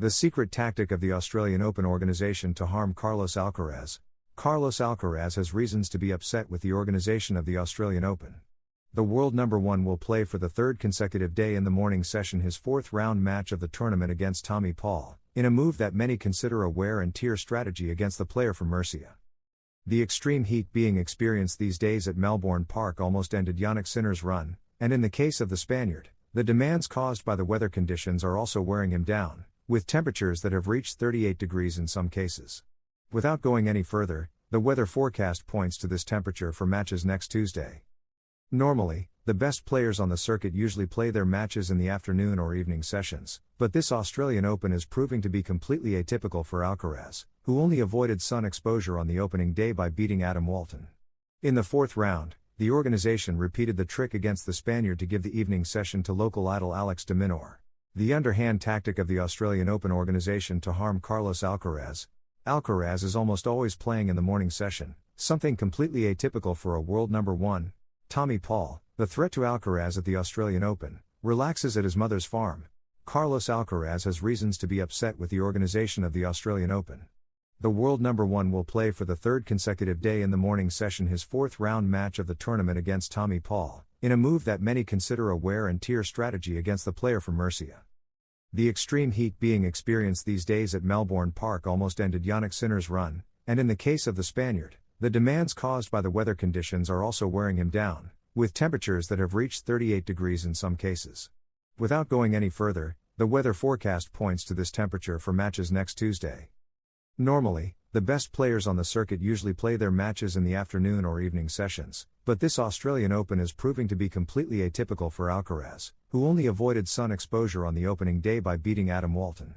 The secret tactic of the Australian Open organization to harm Carlos Alcaraz. Carlos Alcaraz has reasons to be upset with the organization of the Australian Open. The world number one will play for the third consecutive day in the morning session his fourth round match of the tournament against Tommy Paul, in a move that many consider a wear and tear strategy against the player from Murcia. The extreme heat being experienced these days at Melbourne Park almost ended Jannik Sinner's run, and in the case of the Spaniard, the demands caused by the weather conditions are also wearing him down, with temperatures that have reached 38 degrees in some cases. Without going any further, the weather forecast points to this temperature for matches next Tuesday. Normally, the best players on the circuit usually play their matches in the afternoon or evening sessions, but this Australian Open is proving to be completely atypical for Alcaraz, who only avoided sun exposure on the opening day by beating Adam Walton. In the fourth round, the organization repeated the trick against the Spaniard to give the evening session to local idol Alex de Minaur. The underhand tactic of the Australian Open organization to harm Carlos Alcaraz. Alcaraz is almost always playing in the morning session, something completely atypical for a world number one. Tommy Paul, the threat to Alcaraz at the Australian Open, relaxes at his mother's farm. Carlos Alcaraz has reasons to be upset with the organization of the Australian Open. The world number one will play for the third consecutive day in the morning session his fourth round match of the tournament against Tommy Paul, in a move that many consider a wear and tear strategy against the player from Murcia. The extreme heat being experienced these days at Melbourne Park almost ended Jannik Sinner's run, and in the case of the Spaniard, the demands caused by the weather conditions are also wearing him down, with temperatures that have reached 38 degrees in some cases. Without going any further, the weather forecast points to this temperature for matches next Tuesday. Normally, the best players on the circuit usually play their matches in the afternoon or evening sessions, but this Australian Open is proving to be completely atypical for Alcaraz, who only avoided sun exposure on the opening day by beating Adam Walton.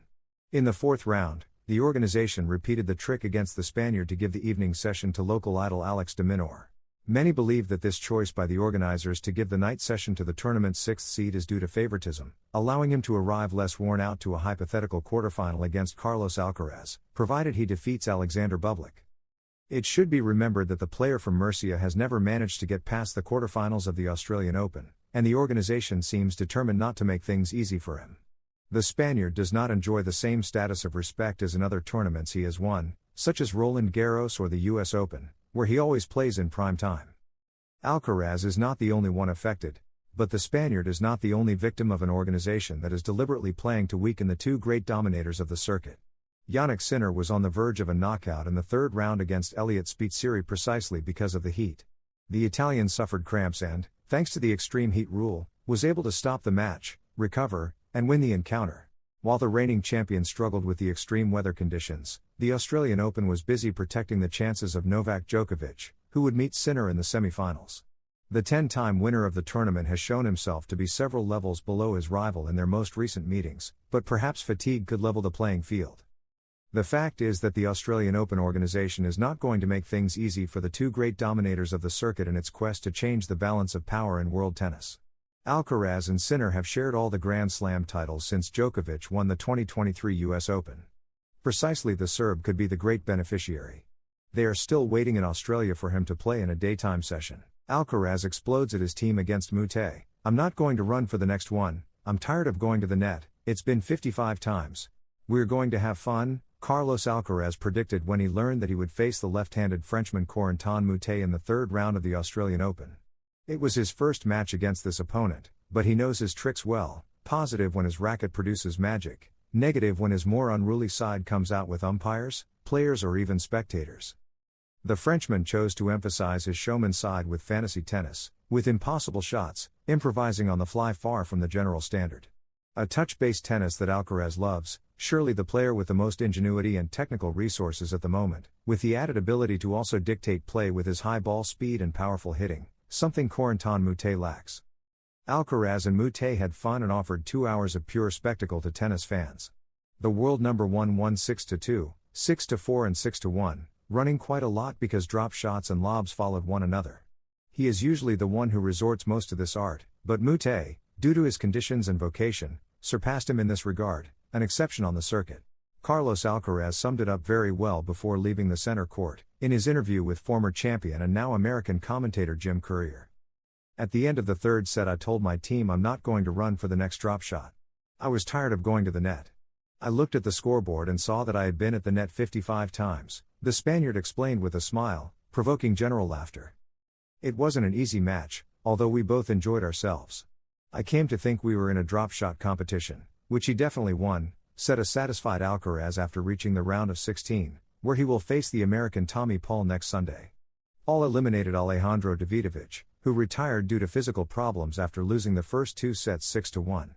In the fourth round, the organization repeated the trick against the Spaniard to give the evening session to local idol Alex de Minaur. Many believe that this choice by the organizers to give the night session to the tournament's sixth seed is due to favoritism, allowing him to arrive less worn out to a hypothetical quarterfinal against Carlos Alcaraz, provided he defeats Alexander Bublik. It should be remembered that the player from Murcia has never managed to get past the quarterfinals of the Australian Open, and the organization seems determined not to make things easy for him. The Spaniard does not enjoy the same status of respect as in other tournaments he has won, such as Roland Garros or the US Open, where he always plays in prime time. Alcaraz is not the only one affected, but the Spaniard is not the only victim of an organization that is deliberately playing to weaken the two great dominators of the circuit. Jannik Sinner was on the verge of a knockout in the third round against Elliot Spitzeri precisely because of the heat. The Italian suffered cramps and, thanks to the extreme heat rule, was able to stop the match, recover, and win the encounter. While the reigning champion struggled with the extreme weather conditions, the Australian Open was busy protecting the chances of Novak Djokovic, who would meet Sinner in the semi-finals. The 10-time winner of the tournament has shown himself to be several levels below his rival in their most recent meetings, but perhaps fatigue could level the playing field. The fact is that the Australian Open organization is not going to make things easy for the two great dominators of the circuit in its quest to change the balance of power in world tennis. Alcaraz and Sinner have shared all the Grand Slam titles since Djokovic won the 2023 US Open. Precisely, the Serb could be the great beneficiary. They are still waiting in Australia for him to play in a daytime session. Alcaraz explodes at his team against Mute. "I'm not going to run for the next one, I'm tired of going to the net, it's been 55 times. We're going to have fun," Carlos Alcaraz predicted when he learned that he would face the left-handed Frenchman Corentin Moutet in the third round of the Australian Open. It was his first match against this opponent, but he knows his tricks well, positive when his racket produces magic, negative when his more unruly side comes out with umpires, players or even spectators. The Frenchman chose to emphasize his showman side with fantasy tennis, with impossible shots, improvising on the fly far from the general standard. A touch-based tennis that Alcaraz loves, surely the player with the most ingenuity and technical resources at the moment, with the added ability to also dictate play with his high ball speed and powerful hitting, something Corentin Moutet lacks. Alcaraz and Moutet had fun and offered 2 hours of pure spectacle to tennis fans. The world number one won 6-2, 6-4 and 6-1, running quite a lot because drop shots and lobs followed one another. He is usually the one who resorts most to this art, but Moutet, due to his conditions and vocation, surpassed him in this regard, an exception on the circuit. Carlos Alcaraz summed it up very well before leaving the center court, in his interview with former champion and now American commentator Jim Courier. "At the end of the third set I told my team I'm not going to run for the next drop shot. I was tired of going to the net. I looked at the scoreboard and saw that I had been at the net 55 times, the Spaniard explained with a smile, provoking general laughter. It wasn't an easy match, although we both enjoyed ourselves. I came to think we were in a drop shot competition, which he definitely won, said a satisfied Alcaraz after reaching the round of 16, where he will face the American Tommy Paul next Sunday. Paul eliminated Alejandro Davidovich, who retired due to physical problems after losing the first 2 sets 6-1.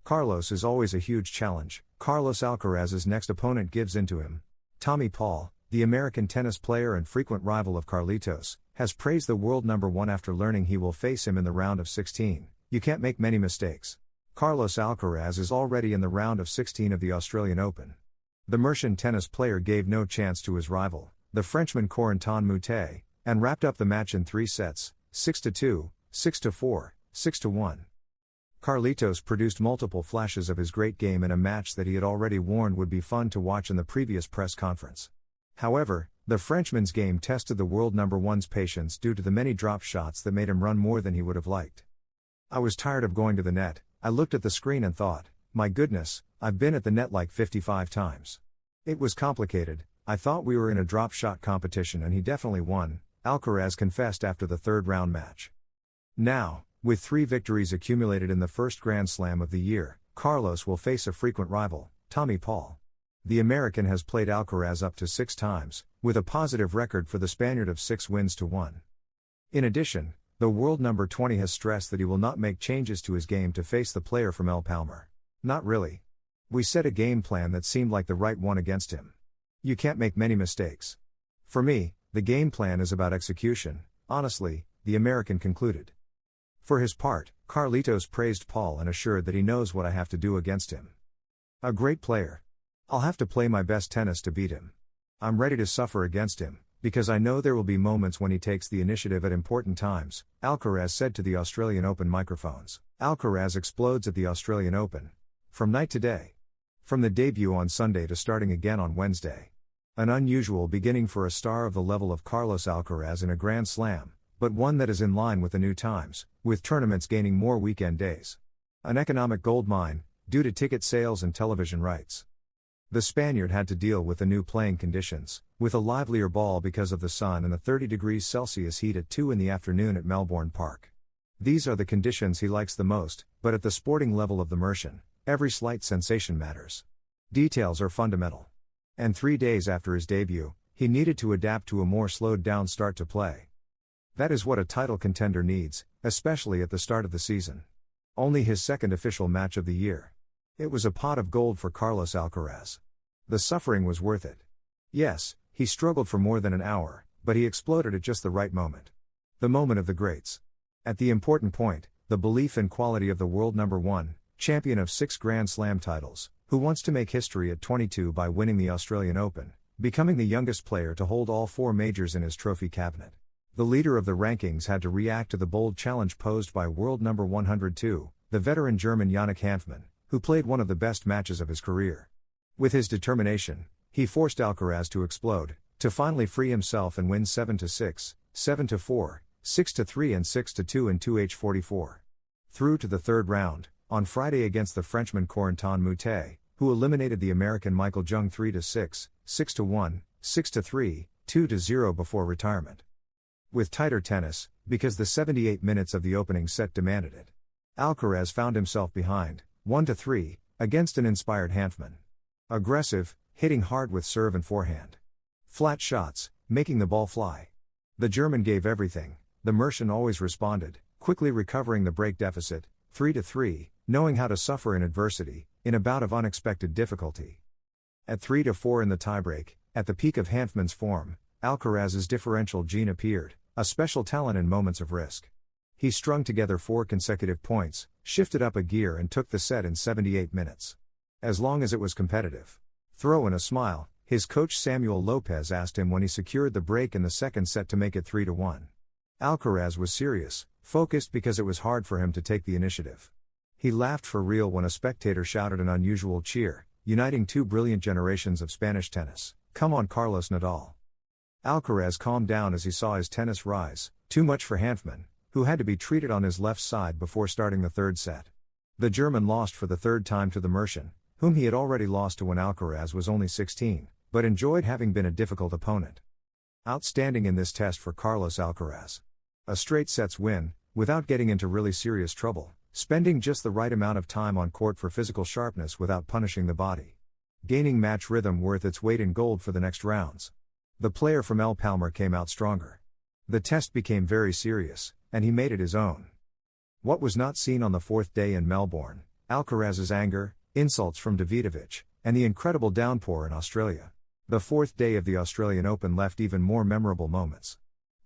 Carlos is always a huge challenge. Carlos Alcaraz's next opponent gives in to him. Tommy Paul, the American tennis player and frequent rival of Carlitos, has praised the world number 1 after learning he will face him in the round of 16. You can't make many mistakes. Carlos Alcaraz is already in the round of 16 of the Australian Open. The Mercian tennis player gave no chance to his rival, the Frenchman Corentin Moutet, and wrapped up the match in 3 sets, 6-2, 6-4, 6-1. Carlitos produced multiple flashes of his great game in a match that he had already warned would be fun to watch in the previous press conference. However, the Frenchman's game tested the world number 1's patience due to the many drop shots that made him run more than he would have liked. I was tired of going to the net. I looked at the screen and thought, my goodness, I've been at the net like 55 times. It was complicated. I thought we were in a drop shot competition and he definitely won, Alcaraz confessed after the third round match. Now, with 3 victories accumulated in the first Grand Slam of the year, Carlos will face a frequent rival, Tommy Paul. The American has played Alcaraz up to 6 times, with a positive record for the Spaniard of 6 wins to 1. In addition, the world number 20 has stressed that he will not make changes to his game to face the player from El Palmar. Not really. We set a game plan that seemed like the right one against him. You can't make many mistakes. For me, the game plan is about execution, honestly, the American concluded. For his part, Carlitos praised Paul and assured that he knows what I have to do against him. A great player. I'll have to play my best tennis to beat him. I'm ready to suffer against him, because I know there will be moments when he takes the initiative at important times, Alcaraz said to the Australian Open microphones. Alcaraz explodes at the Australian Open. From night to day. From the debut on Sunday to starting again on Wednesday. An unusual beginning for a star of the level of Carlos Alcaraz in a Grand Slam, but one that is in line with the new times, with tournaments gaining more weekend days. An economic goldmine, due to ticket sales and television rights. The Spaniard had to deal with the new playing conditions, with a livelier ball because of the sun and the 30 degrees Celsius heat at 2 in the afternoon at Melbourne Park. These are the conditions he likes the most, but at the sporting level of the Mercian, every slight sensation matters. Details are fundamental. And 3 days after his debut, he needed to adapt to a more slowed-down start to play. That is what a title contender needs, especially at the start of the season. Only his second official match of the year. It was a pot of gold for Carlos Alcaraz. The suffering was worth it. Yes, he struggled for more than an hour, but he exploded at just the right moment. The moment of the greats. At the important point, the belief and quality of the world number 1, champion of 6 Grand Slam titles, who wants to make history at 22 by winning the Australian Open, becoming the youngest player to hold all 4 majors in his trophy cabinet. The leader of the rankings had to react to the bold challenge posed by world number 102, the veteran German Yannick Hanfmann, who played one of the best matches of his career. With his determination, he forced Alcaraz to explode, to finally free himself and win 7-6, 7-4, 6-3 and 6-2 in 2H44. Through to the third round, on Friday against the Frenchman Corentin Moutet, who eliminated the American Michael Jung 3-6, 6-1, 6-3, 2-0 before retirement. With tighter tennis, because the 78 minutes of the opening set demanded it. Alcaraz found himself behind, 1-3, against an inspired Hanfmann. Aggressive, hitting hard with serve and forehand. Flat shots, making the ball fly. The German gave everything, the Mercian always responded, quickly recovering the break deficit, 3-3, knowing how to suffer in adversity, in a bout of unexpected difficulty. At 3-4 in the tiebreak, at the peak of Hanfmann's form, Alcaraz's differential gene appeared, a special talent in moments of risk. He strung together 4 consecutive points, shifted up a gear and took the set in 78 minutes. As long as it was competitive. Throw in a smile, his coach Samuel Lopez asked him when he secured the break in the second set to make it 3-1. Alcaraz was serious, focused because it was hard for him to take the initiative. He laughed for real when a spectator shouted an unusual cheer, uniting 2 brilliant generations of Spanish tennis. Come on Carlos Nadal. Alcaraz calmed down as he saw his tennis rise, too much for Hanfmann, who had to be treated on his left side before starting the third set. The German lost for the third time to the Mercian, whom he had already lost to when Alcaraz was only 16, but enjoyed having been a difficult opponent. Outstanding in this test for Carlos Alcaraz. A straight sets win, without getting into really serious trouble, spending just the right amount of time on court for physical sharpness without punishing the body. Gaining match rhythm worth its weight in gold for the next rounds. The player from El Palmar came out stronger. The test became very serious, and he made it his own. What was not seen on the fourth day in Melbourne, Alcaraz's anger, insults from Davidovich, and the incredible downpour in Australia. The fourth day of the Australian Open left even more memorable moments.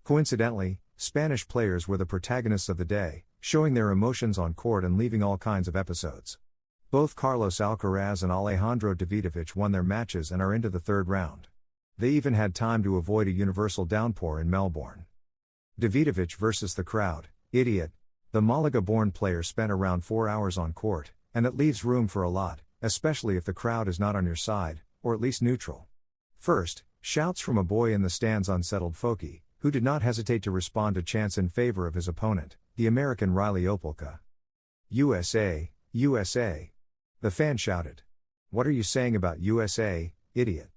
Coincidentally, Spanish players were the protagonists of the day, showing their emotions on court and leaving all kinds of episodes. Both Carlos Alcaraz and Alejandro Davidovich won their matches and are into the third round. They even had time to avoid a universal downpour in Melbourne. Davidovich versus the crowd, idiot. The Malaga-born player spent around 4 hours on court, and it leaves room for a lot, especially if the crowd is not on your side, or at least neutral. First, shouts from a boy in the stands unsettled Foki, who did not hesitate to respond to chants in favor of his opponent, the American Riley Opelka. USA, USA. The fan shouted. What are you saying about USA, idiot?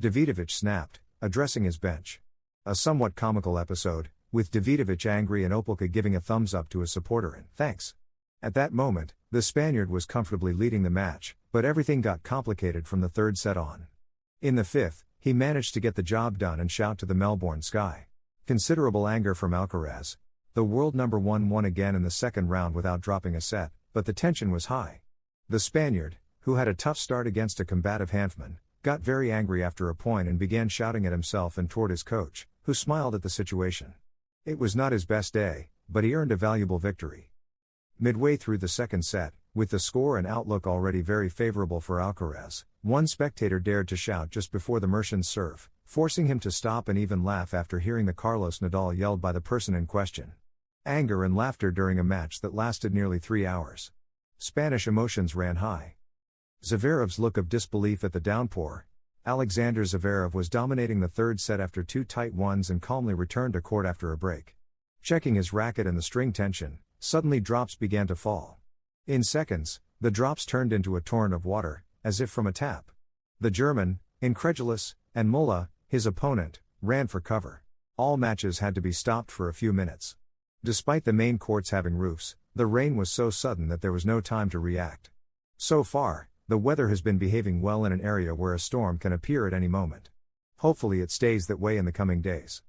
Davidovich snapped, addressing his bench. A somewhat comical episode, with Davidovich angry and Opelka giving a thumbs up to his supporter and thanks. At that moment, the Spaniard was comfortably leading the match, but everything got complicated from the third set on. In the fifth, he managed to get the job done and shout to the Melbourne sky. Considerable anger from Alcaraz. The world number one won again in the second round without dropping a set, but the tension was high. The Spaniard, who had a tough start against a combative Hanfman, got very angry after a point and began shouting at himself and toward his coach, who smiled at the situation. It was not his best day, but he earned a valuable victory. Midway through the second set, with the score and outlook already very favorable for Alcaraz, one spectator dared to shout just before the Merchant's serve, forcing him to stop and even laugh after hearing the Carlos Nadal yelled by the person in question. Anger and laughter during a match that lasted nearly 3 hours. Spanish emotions ran high. Zverev's look of disbelief at the downpour. Alexander Zverev was dominating the third set after 2 tight ones and calmly returned to court after a break. Checking his racket and the string tension, suddenly drops began to fall. In seconds, the drops turned into a torrent of water, as if from a tap. The German, incredulous, and Mulla, his opponent, ran for cover. All matches had to be stopped for a few minutes. Despite the main courts having roofs, the rain was so sudden that there was no time to react. So far, the weather has been behaving well in an area where a storm can appear at any moment. Hopefully it stays that way in the coming days.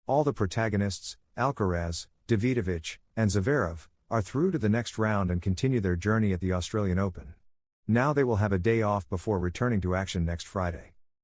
All the protagonists, Alcaraz, Davidovich, and Zverev, are through to the next round and continue their journey at the Australian Open. Now they will have a day off before returning to action next Friday.